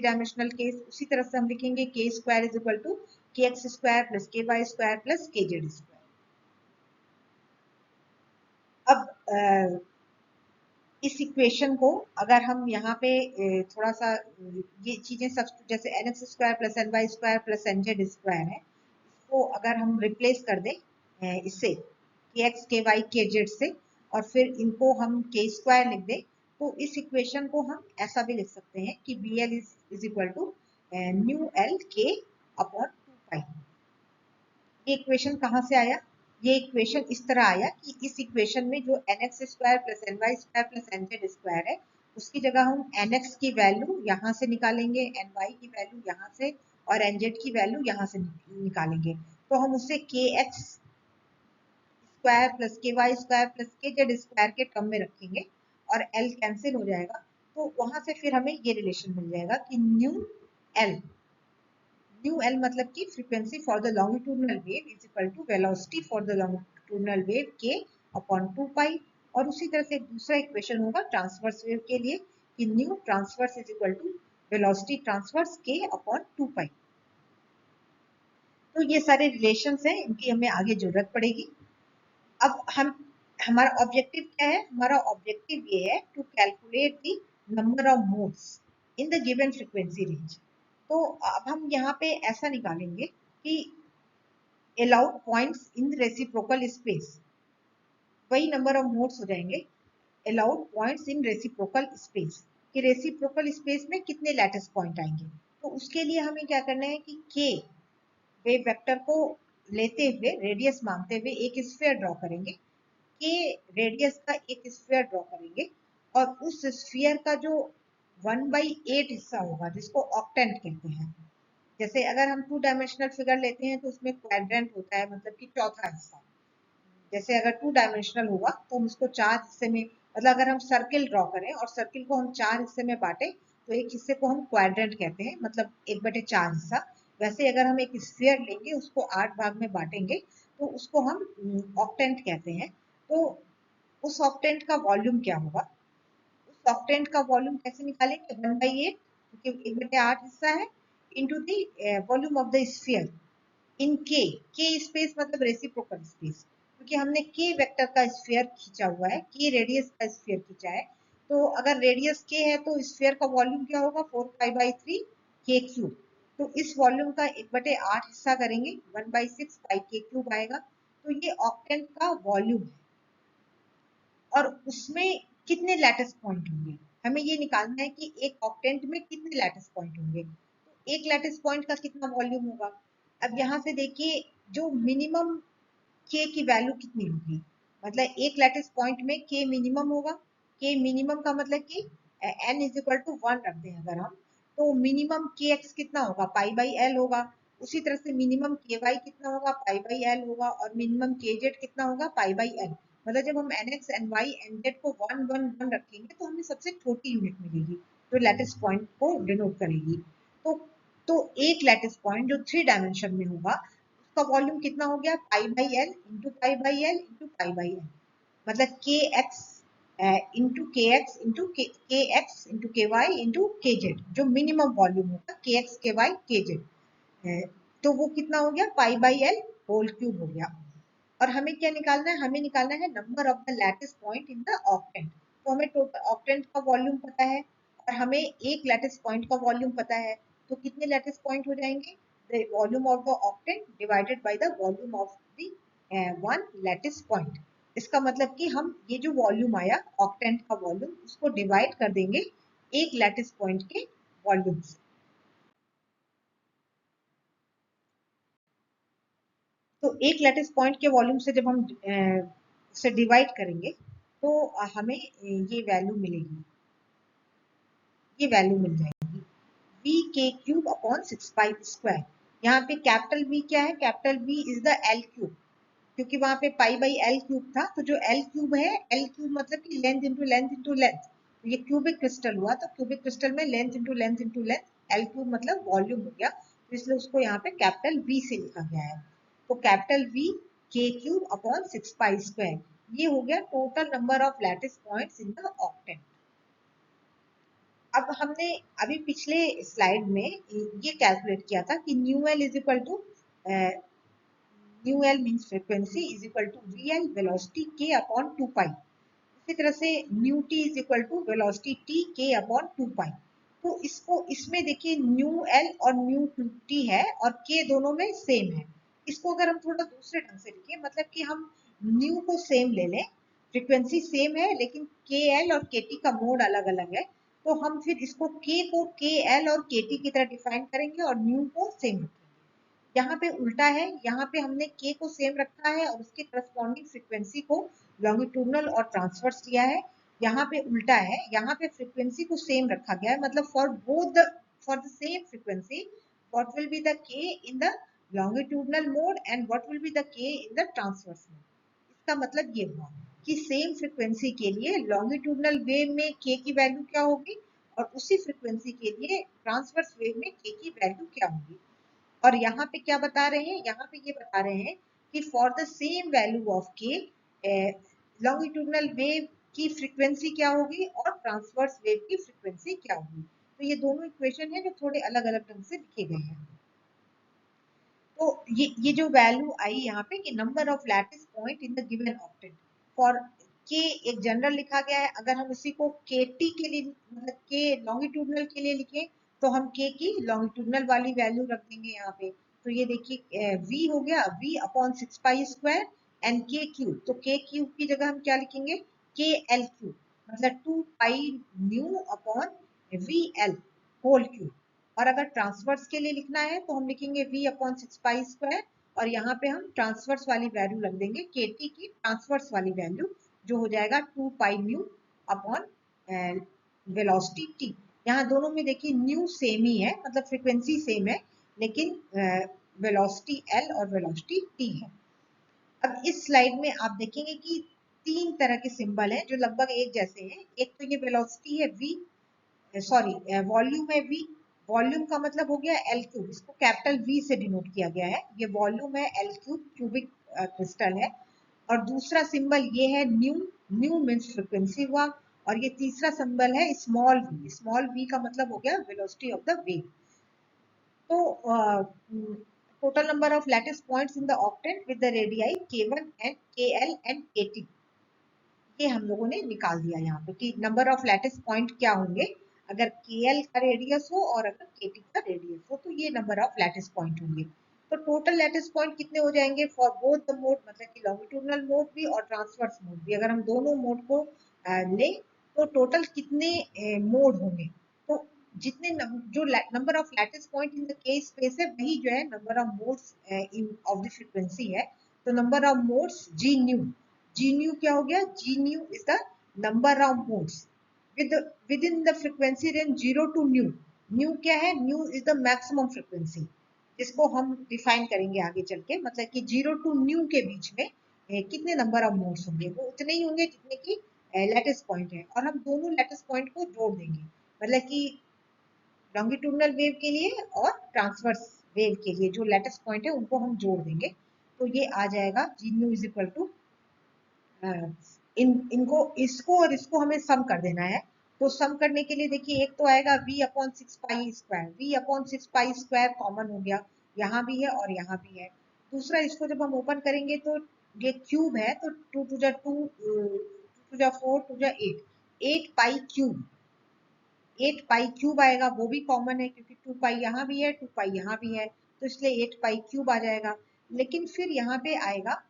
dimensional case, उसी तरह से हम लिखेंगे k square is equal to k x square plus k y square plus k z square. अब इस equation को अगर हम यहाँ पे थोड़ा सा ये चीजें सब जैसे n x square plus N Y square plus N Z square है, इसको अगर हम रिप्लेस कर दें इससे के एक्स के वाई के जेड से, और फिर इनको हम के स्क्वायर लिख दें, तो इस इक्वेशन को हम ऐसा भी लिख सकते हैं कि b l is equal to nu l k upon 2 pi. ये इक्वेशन कहाँ से आया, ये इक्वेशन इस तरह आया कि इस इक्वेशन में जो n x square plus N Y square plus N Z square है, उसकी जगह हम एन एक्स की वैल्यू यहाँ से निकालेंगे, एन वाई की वैल्यू यहाँ से, और एन जेड की वैल्यू यहाँ से निकालेंगे। तो हम उससे के x square plus k y square plus k z square के टर्म में रखेंगे और एल कैंसिल हो जाएगा, तो वहां से फिर हमें ये रिलेशन मिल जाएगा कि एल न्यू एल मतलब कि frequency for the longitudinal wave is equal to velocity for the longitudinal wave k upon 2 pi. और उसी तरह से एक दूसरा इक्वेशन होगा ट्रांसवर्स वेव के लिए कि nu transverse is equal to velocity transverse k upon 2 pi. तो ये सारे रिलेशंस हैं, इनकी हमें आगे जरूरत पड़ेगी। अब हमारा ऑब्जेक्टिव क्या है, हमारा ऑब्जेक्टिव ये है to calculate the number of modes in the given frequency range. तो अब हम यहाँ पे ऐसा निकालेंगे कि allowed points in reciprocal space, वही नंबर ऑफ मोड्स हो जाएंगे allowed points in reciprocal space, कि रेसिप्रोकल स्पेस में कितने लैटिस पॉइंट आएंगे। तो उसके लिए हमें क्या करना है कि के वेव वेक्टर को लेते हुए रेडियस मांगते हुए एक स्फीयर ड्रॉ करेंगे, के रेडियस का एक स्फीयर ड्रॉ करेंगे, और उस स्फीयर का जो 1/8 हिस्सा होगा जिसको ऑक्टेंट कहते हैं। जैसे अगर हम 2 डायमेंशनल फिगर लेते हैं तो उसमें क्वाड्रेंट होता है, मतलब कि चौथा हिस्सा। जैसे अगर 2 डायमेंशनल होगा तो हम उसको 4 हिस्से में, मतलब अगर हम सर्किल ड्रॉ करें और सर्किल को हम 4 हिस्से में बांटे तो एक हिस्से को हम क्वाड्रेंट कहते हैं, मतलब 1/4 हिस्सा। वैसे अगर हम एक स्फीयर लेंगे उसको 8 भाग में बांटेंगे तो उसको हम ऑक्टेंट कहते हैं। तो उस ऑक्टेंट का वॉल्यूम क्या होगा, उस ऑक्टेंट का वॉल्यूम कैसे निकालेंगे, 1/8, क्योंकि 1/8 हिस्सा है, into the volume of the sphere in k space मतलब रेसिप्रोकल स्पेस, क्योंकि हमने के वेक्टर का स्फीयर खींचा हुआ है, के रेडियस का स्फीयर खींचा है। तो अगर रेडियस के है तो स्फीयर का वॉल्यूम क्या होगा, 4π/3 के क्यूब। तो इस वॉल्यूम का 1/8 हिस्सा करेंगे, 1/6 पाई के क्यूब आएगा। तो ये ऑक्टेंट का वॉल्यूम है, और उसमें कितने लैटिस पॉइंट होंगे, हमें ये निकालना है कि एक ऑक्टेंट में कितने लैटिस पॉइंट होंगे। तो एक लैटिस पॉइंट का कितना वॉल्यूम होगा। अब यहाँ से देखिए, जो मिनिमम के की वैल्यू कितनी होगी, मतलब एक लैटिस पॉइंट में के मिनिमम होगा। के मिनिमम का मतलब कि n इज इक्वल टू 1 रखते हैं अगर हम, तो मिनिमम के एक्स कितना होगा, π/l होगा। उसी तरह से मिनिमम के वाई कितना होगा, π/l होगा, और मिनिमम के जेड कितना होगा, π/l। मतलब जब हम n x n y n z को 1 1 1 रखेंगे तो हमें सबसे छोटी यूनिट मिलेगी जो लैटिस पॉइंट को डिनोट करेगी। तो तो एक लैटिस पॉइंट जो 3 डायमेंशन में होगा उसका वॉल्यूम कितना हो गया, π/l into π/l into π/l, मतलब के एक्स इंटू के एक्स इंटू के एक्स इंटू के वाई इंटू के जेड, जो मिनिमम वॉल्यूम होगा के एक्स के वाई के जेड। तो वो कितना हो गया, π/l होल क्यूब हो गया। और हमें क्या निकालना है, हमें निकालना है number of the lattice point in the octant. तो हमें टोटल ऑक्टेंट का वॉल्यूम पता है और हमें एक लैटिस पॉइंट का वॉल्यूम पता है। तो कितने लैटिस पॉइंट हो जाएंगे, the volume of the octant divided by the volume of the one lattice point. इसका मतलब कि हम ये जो वॉल्यूम आया ऑक्टेंट का वॉल्यूम, उसको डिवाइड कर देंगे एक लैटिस पॉइंट के वॉल्यूम से। तो एक लैटिस पॉइंट के वॉल्यूम से जब हम उसे डिवाइड करेंगे तो हमें ये वैल्यू मिलेगी, ये वैल्यू मिल जाएगी वी के क्यूब अपॉन 6π²। यहाँ पे कैपिटल वी क्या है, capital V is the L cube, क्योंकि वहां पे π/l क्यूब था। तो जो एल क्यूब है, एल क्यूब मतलब कि length into length into length, तो ये क्यूबिक क्रिस्टल हुआ, तो क्यूबिक क्रिस्टल में length into length into length, L cube मतलब वॉल्यूम हो गया, तो इसलिए उसको यहाँ पे कैपिटल वी से लिखा गया है। तो कैपिटल वी के क्यूब अपॉन 6π², ये हो गया total number of lattice points in the octant. अब हमने अभी पिछले स्लाइड में ये कैलकुलेट किया था कि nu l is equal to, nu l means frequency is equal to v l velocity k upon 2π। इसी तरह से nu t is equal to velocity t k upon 2π। तो इसको, इसमें देखिए न्यू एल और न्यू टी है और के दोनों में सेम है। इसको अगर हम थोड़ा दूसरे ढंग से लिखें, मतलब कि हम न्यू को सेम ले लें, फ्रीक्वेंसी सेम है लेकिन के एल और के टी का मोड अलग अलग है, तो हम फिर इसको के को के एल और के टी की तरह डिफाइन करेंगे और न्यू को सेम रखेंगे। यहाँ पे उल्टा है, यहाँ पे हमने के को सेम रखा है और उसके करस्पॉन्डिंग फ्रीक्वेंसी को लॉन्गिट्यूडनल और ट्रांसवर्स लिया है। यहाँ पे उल्टा है, यहाँ पे फ्रीक्वेंसी को सेम रखा गया है, मतलब for the same frequency what will be the k in the longitudinal mode and what will be the k in the transverse mode. इसका मतलब ये हुआ कि सेम फ्रीक्वेंसी के लिए लॉन्गिट्यूडनल वेव में के की वैल्यू क्या होगी और उसी फ्रीक्वेंसी के लिए ट्रांसवर्स वेव में के की वैल्यू क्या होगी। और यहाँ पे क्या बता रहे हैं, यहाँ पे ये बता रहे हैं कि for the same value of के लॉन्गिट्यूडनल वेव की फ्रीक्वेंसी क्या होगी और ट्रांसवर्स वेव की फ्रीक्वेंसी क्या होगी। तो ये दोनों इक्वेशन है जो थोड़े अलग अलग ढंग से लिखे गए हैं। तो ये जो वैल्यू आई यहाँ पे कि number of lattice point in the given octant for के, एक जनरल लिखा गया है। अगर हम उसी को के टी के लिए, मतलब के लॉन्गिट्यूडनल के लिए लिखें तो हम के की लॉन्गिट्यूडनल वाली वैल्यू रख देंगे यहाँ पे। तो ये देखिए v हो गया v अपॉन 6π² एंड के क्यूब, तो के क्यूब की जगह हम क्या लिखेंगे, के एल क्यूब, मतलब 2 pi nu upon v l whole cube. और अगर ट्रांसवर्स के लिए लिखना है तो हम लिखेंगे v अपॉन 6 पाई स्क्वायर, और यहाँ पे हम ट्रांसवर्स वाली वैल्यू रख देंगे के टी की ट्रांसवर्स वाली वैल्यू, जो हो जाएगा 2 pi nu upon velocity T. यहाँ दोनों में देखिए न्यू सेम ही है, मतलब फ्रीक्वेंसी सेम है, लेकिन वेलोसिटी एल और वेलोसिटी टी है। अब इस स्लाइड में आप देखेंगे कि 3 तरह के सिंबल हैं जो लगभग एक जैसे हैं। एक तो ये वेलोसिटी है v, सॉरी वॉल्यूम है v, वॉल्यूम का मतलब हो गया एल क्यूब, इसको कैपिटल V से डिनोट किया गया है, ये वॉल्यूम है एल क्यूब, क्यूबिक क्रिस्टल है। और दूसरा सिंबल ये है न्यू, न्यू मीन्स फ्रीक्वेंसी हुआ। और ये तीसरा सिंबल है स्मॉल v, स्मॉल v का मतलब हो गया वेलोसिटी ऑफ द वेव। तो total number of lattice points in the octet with the radii k1 and kl and kt, ये हम लोगों ने निकाल दिया यहाँ पे कि नंबर ऑफ लैटिस पॉइंट क्या होंगे अगर kl का रेडियस हो और अगर kt का रेडियस हो, तो ये नंबर ऑफ लैटिस पॉइंट होंगे। तो टोटल लैटिस पॉइंट कितने हो जाएंगे फॉर बोथ द मोड, मतलब कि लॉन्गिट्यूडनल मोड भी और ट्रांसवर्स मोड भी, अगर हम दोनों मोड को लें तो टोटल कितने मोड होंगे। तो जितने जो number of lattice point in the k space है वही जो है number of modes of the frequency है। तो number of modes G nu, G nu क्या हो गया, G nu is the number of modes within the frequency range 0 to nu। nu क्या है, nu is the maximum frequency, जिसको हम define करेंगे आगे चल के, मतलब कि 0 to nu के बीच में कितने नंबर ऑफ मोड्स होंगे, वो उतने ही होंगे जितने की लैटिस पॉइंट है। और हम दोनों लैटिस पॉइंट को जोड़ देंगे, मतलब कि लॉन्गिट्यूडनल वेव के लिए और ट्रांसवर्स वेव के लिए जो लैटिस पॉइंट है उनको हम जोड़ देंगे। तो ये आ जाएगा G nu is equal to इनको इसको और इसको हमें सम कर देना है। तो सम करने के लिए देखिए एक तो आएगा v upon 6 pi square, v upon 6 pi square common हो गया, यहाँ भी है और यहाँ भी है। दूसरा इसको जब हम ओपन करेंगे तो ये क्यूब है, तो 2 टू जा 2, 2 टू जा 4, 2 जा 8, 8 पाई क्यूब, 8 पाई क्यूब आएगा, वो भी कॉमन है क्योंकि 2 पाई यहाँ भी है 2 पाई यहाँ भी है, तो इसलिए 8 पाई क्यूब आ जाएगा। लेकिन फिर यहाँ पे आएगा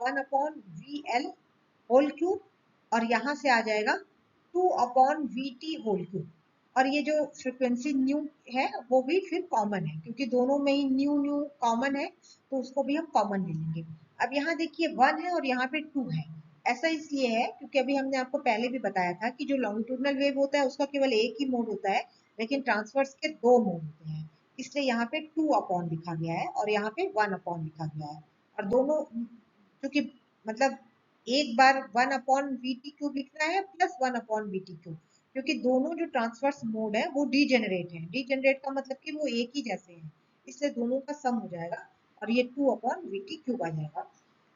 1 upon v l whole cube, और यहाँ से आ जाएगा 2 upon v t whole cube. और ये जो फ्रिक्वेंसी न्यू है वो भी फिर कॉमन है क्योंकि दोनों में ही न्यू न्यू कॉमन है, तो उसको भी हम कॉमन ले लेंगे। अब यहाँ देखिए 1 है और यहाँ पे 2 है, ऐसा इसलिए है क्योंकि अभी हमने आपको पहले भी बताया था कि जो लॉन्गिट्यूडनल वेव होता है उसका केवल एक ही मोड होता है, लेकिन ट्रांसवर्स के 2 मोड होते हैं, इसलिए यहाँ पे 2 अपॉन लिखा गया है और यहाँ पे 1 अपॉन लिखा गया है। और दोनों क्योंकि मतलब एक बार 1 अपॉन वी टी क्यूब लिखना है plus 1 upon v t cube, क्योंकि दोनों जो ट्रांसवर्स मोड है वो डीजेनरेट है, डीजेनरेट का मतलब कि वो एक ही जैसे हैं, इसलिए दोनों का सम हो जाएगा और ये 2 अपॉन वी टी क्यूब आ जाएगा।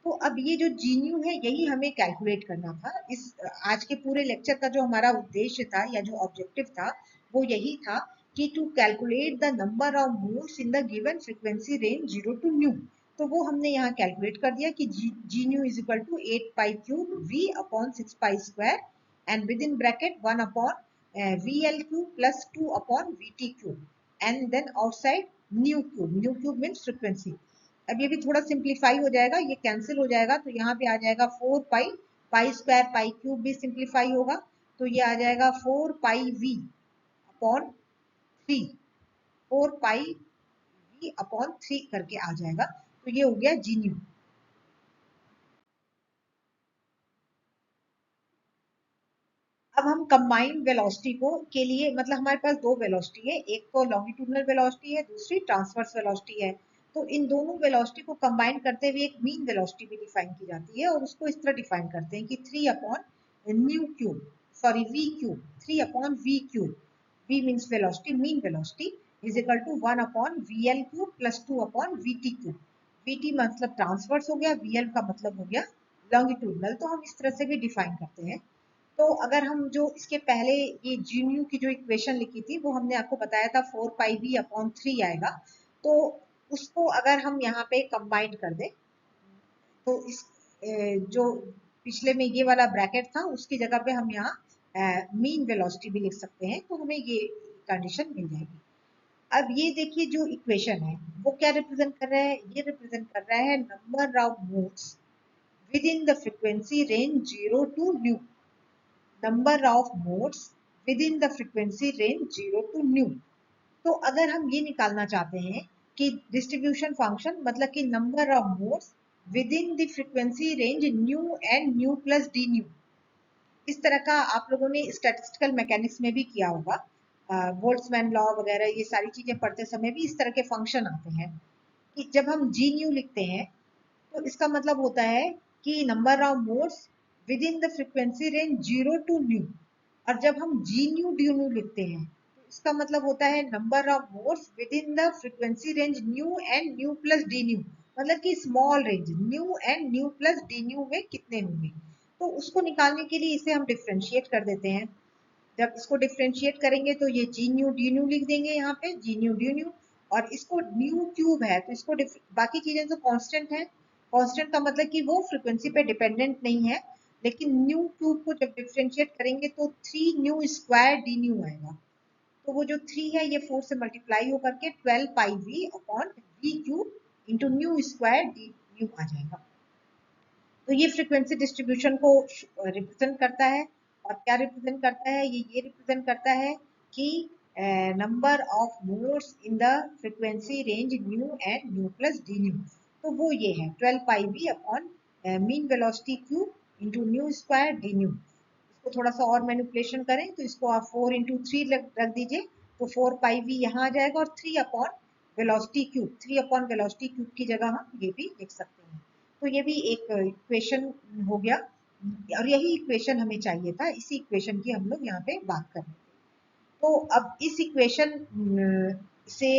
तो अब ये जो जी न्यू है यही हमें कैलकुलेट करना था। इस आज के पूरे लेक्चर का जो हमारा उद्देश्य था या जो ऑब्जेक्टिव था वो यही था कि to calculate the number of modes in the given frequency range 0 to nu. तो वो हमने यहाँ कैलकुलेट कर दिया कि g nu is equal to 8 pi cube v upon 6 pi square and with in bracket 1 upon v l cube plus 2 upon v t cube and then outside nu cube, nu cube means frequency. अब ये भी थोड़ा simplify हो जाएगा, ये cancel हो जाएगा, तो यहाँ पे आ जाएगा 4 पाई, पाई स्क्वायर पाई क्यूब भी सिंप्लीफाई होगा, तो ये आ जाएगा 4 पाई v अपॉन 3, 4 पाई v अपॉन 3 करके आ जाएगा। तो ये हो गया जी न्यू। अब हम कंबाइंड वेलोसिटी को के लिए, मतलब हमारे पास दो वेलोसिटी है, एक तो लॉन्गिट्यूडनल वेलोसिटी है, दूसरी ट्रांसवर्स वेलोसिटी है। तो इन दोनों वेलोसिटी को कंबाइन करते हुए एक मीन वेलोसिटी भी डिफाइन की जाती है और उसको इस तरह डिफाइन करते हैं कि 3 upon nu cube, sorry v cube, 3 upon v cube, v means velocity, mean velocity is equal to 1 upon v l cube plus 2 upon v t cube. V t मतलब ट्रांसवर्स हो गया, वी एल का मतलब हो गया longitudinal, तो हम इस तरह से भी डिफाइन करते हैं। तो अगर हम जो इसके पहले ये जी न्यू की जो इक्वेशन लिखी थी वो हमने आपको बताया था 4 पाई बी अपॉन 3 आएगा, तो उसको अगर हम यहाँ पे कंबाइन कर दें तो इस जो पिछले में ये वाला ब्रैकेट था उसकी जगह पे हम यहाँ मीन वेलोसिटी भी लिख सकते हैं, तो हमें ये कंडीशन मिल जाएगी। अब ये देखिए जो इक्वेशन है वो क्या रिप्रेजेंट कर रहा है, ये रिप्रेजेंट कर रहा है number of modes with in the frequency range 0 to new, number of modes with in the frequency range 0 to new. तो अगर हम ये निकालना चाहते हैं कि डिस्ट्रीब्यूशन फंक्शन मतलब कि number of modes with in the frequency range nu and nu plus d new, इस तरह का आप लोगों ने स्टैटिस्टिकल मैकेनिक्स में भी किया होगा, बोल्ट्जमैन लॉ वगैरह ये सारी चीजें पढ़ते समय भी इस तरह के फंक्शन आते हैं कि जब हम जी न्यू लिखते हैं तो इसका मतलब होता है कि number of modes with in the frequency range 0 to new, और जब हम जी न्यू डी न्यू लिखते हैं तो इसका मतलब होता है number of modes with in the frequency range nu and nu plus d new, मतलब कि small range nu and nu plus d new में कितने होंगे। तो उसको निकालने के लिए इसे हम डिफ्रेंशिएट कर देते हैं। जब इसको डिफ्रेंशिएट करेंगे तो ये जी न्यू डी न्यू लिख देंगे यहाँ पे जी न्यू डी न्यू, और इसको न्यू क्यूब है तो इसको बाकी चीजें तो कांस्टेंट है, कांस्टेंट का मतलब कि वो फ्रीक्वेंसी पे डिपेंडेंट नहीं है, लेकिन न्यू क्यूब को जब डिफ्रेंशिएट करेंगे तो 3 न्यू स्क्वायर डी न्यू आएगा। तो वो जो 3 है ये 4 से मल्टीप्लाई होकर के 12 pi v upon v cube into nu square d nu आ जाएगा। तो ये फ्रीक्वेंसी डिस्ट्रीब्यूशन को रिप्रेजेंट करता है, और क्या रिप्रेजेंट करता है, ये रिप्रेजेंट करता है कि number of modes in the frequency range nu and nu plus d nu. तो वो ये है 12 pi v upon mean velocity cube into nu square d nu. इसको थोड़ा सा और मैनिपुलेशन करें तो इसको आप 4 इंटू थ्री रख दीजिए, तो 4 पाई वी यहाँ आ जाएगा, और 3 upon velocity cube, 3 upon velocity cube की जगह हम ये भी लिख सकते हैं। तो ये भी एक इक्वेशन हो गया, और यही इक्वेशन हमें चाहिए था, इसी इक्वेशन की हम लोग यहाँ पे बात कर रहे थे। तो अब इस इक्वेशन से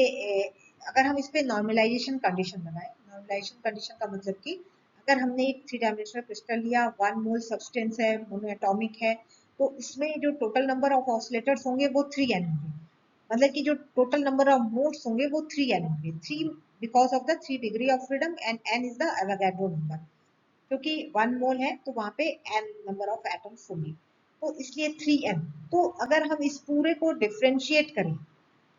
अगर हम इस पे नॉर्मलाइजेशन कंडीशन लगाएं, नॉर्मलाइजेशन कंडीशन का मतलब कि अगर हमने एक 3 डायमेंशनल क्रिस्टल लिया, 1 मोल सब्सटेंस है, मोनोएटॉमिक है, तो इसमें जो टोटल नंबर ऑफ ऑसिलेटर्स होंगे वो 3n होंगे, मतलब कि जो टोटल नंबर ऑफ मोड्स होंगे वो 3n होंगे, 3 because of the 3 degree of freedom and n is the Avogadro number, क्योंकि 1 मोल है तो वहां पे n नंबर ऑफ एटम्स होंगे, तो इसलिए 3n। तो अगर हम इस पूरे को डिफरेंशिएट करें,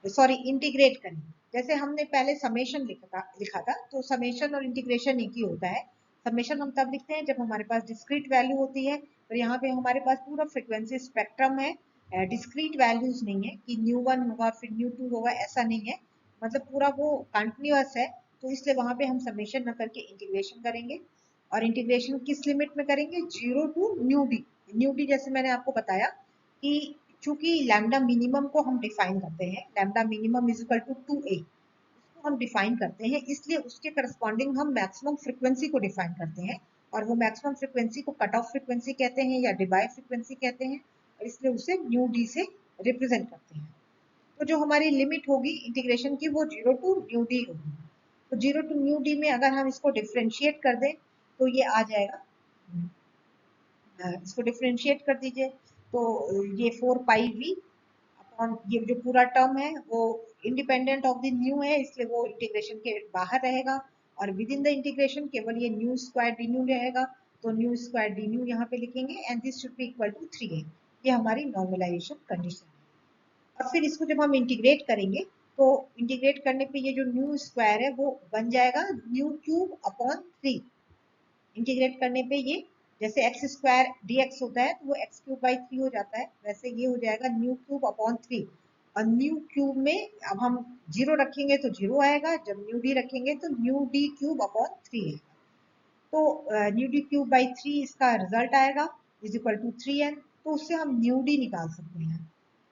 सॉरी इंटीग्रेट करें, जैसे हमने पहले समेशन लिखा था तो समेशन और इंटीग्रेशन एक ही होता है। समेशन हम तब लिखते हैं जब हमारे पास डिस्क्रीट वैल्यू होती है, और यहाँ पे हमारे पास पूरा फ्रीक्वेंसी स्पेक्ट्रम है, डिस्क्रीट वैल्यूज नहीं है कि न्यू वन होगा फिर न्यू टू होगा, ऐसा नहीं है, मतलब पूरा वो कंटिन्यूअस है, तो इसलिए वहां पे हम समेशन न करके इंटीग्रेशन करेंगे, और इंटीग्रेशन किस लिमिट में करेंगे, 0 to new d. New D जैसे मैंने आपको बताया कि चूंकि लैम्डा मिनिमम को हम डिफाइन करते हैं, lambda minimum is equal to 2a, इसको हम डिफाइन करते हैं, इसलिए उसके करस्पॉन्डिंग हम मैक्सिमम फ्रीक्वेंसी को डिफाइन करते हैं, और वो मैक्सिमम फ्रीक्वेंसी को कट ऑफ फ्रीक्वेंसी कहते हैं या डिबाई फ्रीक्वेंसी कहते हैं, और इसलिए उसे न्यू डी से रिप्रेजेंट करते हैं। तो जो हमारी लिमिट होगी इंटीग्रेशन की वो 0 to न्यू डी होगी, तो 0 to न्यू डी में अगर हम इसको डिफ्रेंशिएट कर दें तो ये आ जाएगा, इसको डिफ्रेंशिएट कर दीजिए, तो ये 4 पाई वी अपॉन ये जो पूरा टर्म है वो इंडिपेंडेंट ऑफ द न्यू है, इसलिए वो इंटीग्रेशन के बाहर रहेगा, और विद इन द इंटीग्रेशन केवल ये न्यू स्क्वायर डी न्यू रहेगा, तो न्यू स्क्वायर डी न्यू यहाँ पे लिखेंगे, and this should be equal to 3a। ये हमारी नॉर्मलाइजेशन कंडीशन है, और फिर इसको जब हम इंटीग्रेट करेंगे तो इंटीग्रेट करने पे ये जो न्यू स्क्वायर है वो बन जाएगा न्यू क्यूब अपॉन 3। इंटीग्रेट करने पे ये जैसे एक्स स्क्वायर डी एक्स होता है तो वो एक्स क्यूब बाई 3 हो जाता है, वैसे ये हो जाएगा न्यू क्यूब अपॉन 3, और न्यू क्यूब में अब हम जीरो रखेंगे तो जीरो आएगा, जब न्यू डी रखेंगे तो न्यू डी क्यूब अपॉन 3 आएगा, तो न्यू डी क्यूब बाई 3 इसका रिजल्ट आएगा इज इक्वल टू 3n, तो उससे हम न्यू डी निकाल सकते हैं,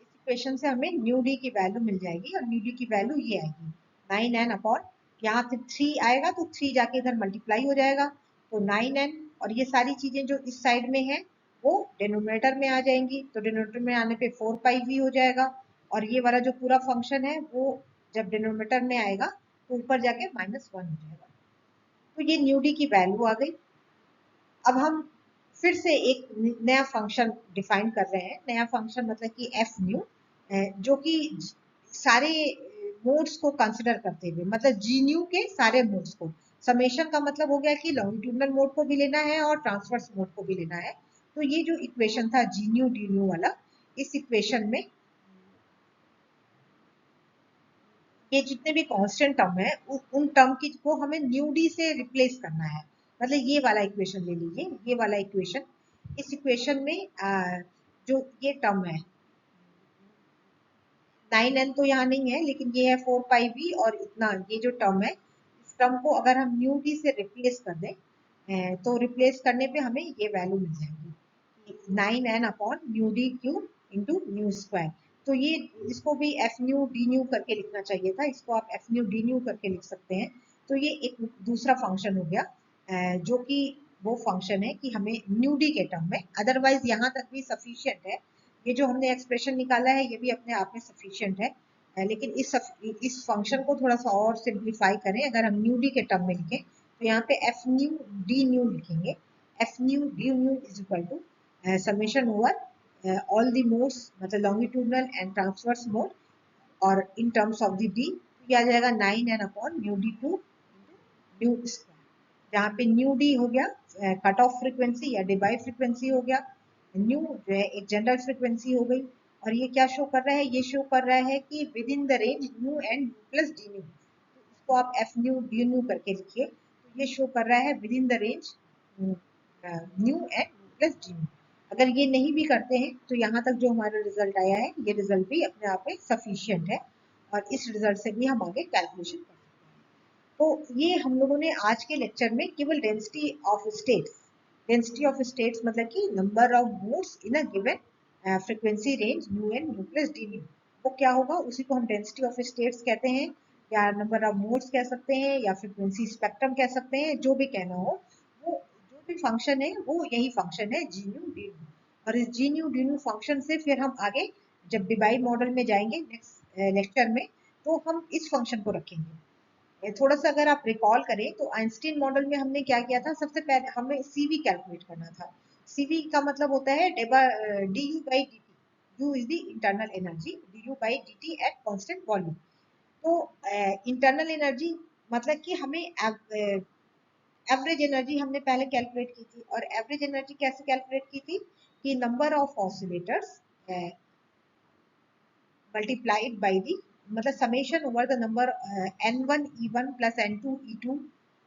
इस इक्वेशन से हमें न्यू डी की वैल्यू मिल जाएगी, और न्यू डी की वैल्यू ये आएगी 9n अपॉन, यहाँ से 3 आएगा तो 3 जाके इधर मल्टीप्लाई हो जाएगा, तो 9n, और ये सारी चीजें जो इस साइड में है वो डिनोमिनेटर में आ जाएंगी, तो डिनोमिनेटर में आने पे 4 पाई वी हो जाएगा, और ये वाला जो पूरा फंक्शन है वो जब डिनोमिनेटर में आएगा तो ऊपर जाके -1 हो जाएगा, तो ये न्यू डी की वैल्यू आ गई। अब हम फिर से एक नया फंक्शन डिफाइन कर रहे हैं, नया फंक्शन मतलब कि एफ न्यू, जो कि सारे मोड्स को कंसिडर करते हुए, मतलब जी न्यू के सारे मोड्स को, समेशन का मतलब हो गया कि लॉन्गिट्यूडनल मोड को भी लेना है और ट्रांसवर्स मोड को भी लेना है, तो ये जो इक्वेशन था जी न्यू डी न्यू वाला, इस इक्वेशन में ये जितने भी कांस्टेंट टर्म है उन टर्म की को हमें न्यू डी से रिप्लेस करना है। मतलब ये वाला इक्वेशन ले लीजिए, ये वाला इक्वेशन, इस इक्वेशन में जो ये टर्म है 9n तो यहाँ नहीं है, लेकिन ये है 4πb और इतना ये जो टर्म है, इस टर्म को अगर हम न्यू डी से रिप्लेस कर दें तो रिप्लेस करने पे हमें ये वैल्यू मिल जाएगी 9n upon nu D cube into nu square. तो ये इसको भी एफ न्यू डी न्यू करके लिखना चाहिए था, इसको आप एफ न्यू डी न्यू करके लिख सकते हैं। तो ये एक दूसरा फंक्शन हो गया जो कि वो फंक्शन है कि हमें न्यू डी के टर्म में, अदरवाइज यहाँ तक भी सफिशियंट है। ये जो हमने एक्सप्रेशन निकाला है ये भी अपने आप में सफिशियंट है, लेकिन इस फंक्शन को थोड़ा सा और सिंप्लीफाई करें। अगर हम न्यू डी के टर्म में लिखें तो यहाँ पे एफ न्यू डी न्यू लिखेंगे। F nu d nu is equal to summation over all the modes, मतलब लॉन्गिट्यूडनल एंड ट्रांसवर्स मोड, और in terms of the d ये आ जाएगा 9n upon nu d to nu square, जहाँ पे nu d हो गया कट ऑफ फ्रीक्वेंसी या डिबाई फ्रीक्वेंसी हो गया, न्यू जो है एक जनरल फ्रीक्वेंसी हो गई। और ये क्या शो कर रहा है, ये शो कर रहा है कि with in the range nu and nu plus d nu. इसको आप एफ न्यू डी न्यू करके लिखिए, तो ये शो कर रहा है with in the range nu and nu plus d new. अगर ये नहीं भी करते हैं तो यहाँ तक जो हमारा रिजल्ट आया है ये रिजल्ट भी अपने आप में सफिशियंट है, और इस रिजल्ट से भी हम आगे कैलकुलेशन कर सकते हैं। तो ये हम लोगों ने आज के लेक्चर में केवल density of states, density of states मतलब कि number of modes in a given frequency range nu and nu plus d new, वो क्या होगा उसी को हम डेंसिटी ऑफ स्टेट्स कहते हैं, या नंबर ऑफ मोड्स कह सकते हैं, या फ्रीक्वेंसी स्पेक्ट्रम कह सकते हैं, जो भी कहना हो। वो जो भी फंक्शन है वो यही फंक्शन है जी न्यू डी न्यू। और इस जी न्यू डी न्यू फंक्शन से फिर हम आगे जब डिबाई मॉडल में जाएंगे नेक्स्ट लेक्चर में, तो हम इस फंक्शन को रखेंगे। थोड़ा सा अगर आप रिकॉल करें तो आइंस्टीन मॉडल में हमने क्या किया था, सबसे पहले हमें सीवी कैलकुलेट करना था। सीवी का मतलब होता है D you by D T, you is the internal energy, D you by D T at constant volume. तो इंटरनल एनर्जी मतलब कि हमें एवरेज एनर्जी हमने पहले कैलकुलेट की थी, और एवरेज एनर्जी कैसे कैलकुलेट की थी कि number of oscillators multiplied by the, मतलब summation over the number n1 e1 plus n2 e2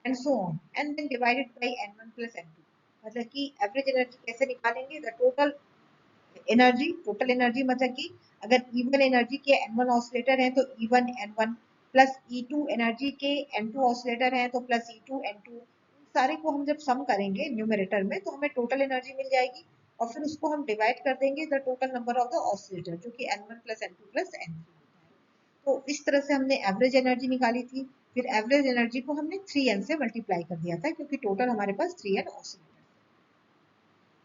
and so on, and then divided by n1 plus n2। मतलब कि एवरेज एनर्जी कैसे निकालेंगे, the total energy, total energy मतलब कि अगर E1 energy के N1 oscillator हैं तो E1 N1 plus E2 energy के N2 ऑसिलेटर हैं तो प्लस E2 N2, सारे को हम जब सम करेंगे न्यूमरेटर में तो हमें टोटल एनर्जी मिल जाएगी, और फिर उसको हम डिवाइड कर देंगे the total number of the oscillator जो कि N1 plus N2 plus N3। तो इस तरह से हमने एवरेज एनर्जी निकाली थी। फिर एवरेज एनर्जी को हमने 3n से मल्टीप्लाई कर दिया था क्योंकि टोटल हमारे पास 3n ऑसिलेटर।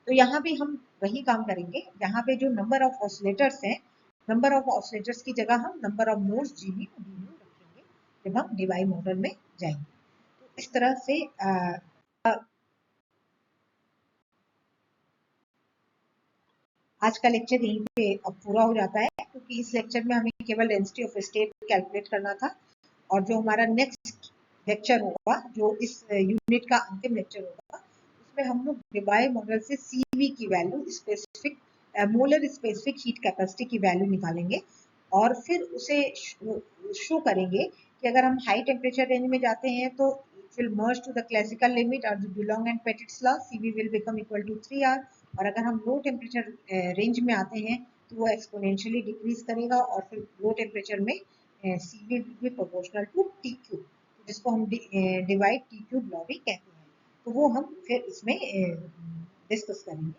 तो यहाँ भी हम वही काम करेंगे, यहाँ पे जो नंबर ऑफ ऑसिलेटर्स हैं, नंबर ऑफ ऑसिलेटर्स की जगह हम number of modes G D new रखेंगे जब हम डिवाई मॉडल में जाएंगे। तो इस तरह से आज का लेक्चर यहीं पे अब पूरा हो जाता है, क्योंकि इस लेक्चर में हमें केवल डेंसिटी ऑफ स्टेट कैलकुलेट करना था, और जो हमारा नेक्स्ट लेक्चर होगा, जो इस यूनिट का अंतिम लेक्चर होगा, उसमें हम लोग डिबाई मॉडल से सीवी की value, specific molar specific heat capacity की वैल्यू निकालेंगे, और फिर उसे शो करेंगे कि अगर हम हाई टेम्परेचर रेंज में जाते हैं तो it will merge to the classical limit or the DeLong and Petit's law, CV will become equal to 3R। और अगर हम लो टेम्परेचर रेंज में आते हैं तो वो एक्सपोनेंशियली डिक्रीज करेगा, और फिर लो टेम्परेचर में CV will be proportional to T cube, जिसको हम डिवाइड T क्यूब लॉ भी कहते हैं। तो वो हम फिर इसमें डिस्कस करेंगे।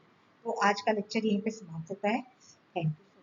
तो आज का लेक्चर यहीं पे समाप्त होता है। Thank you.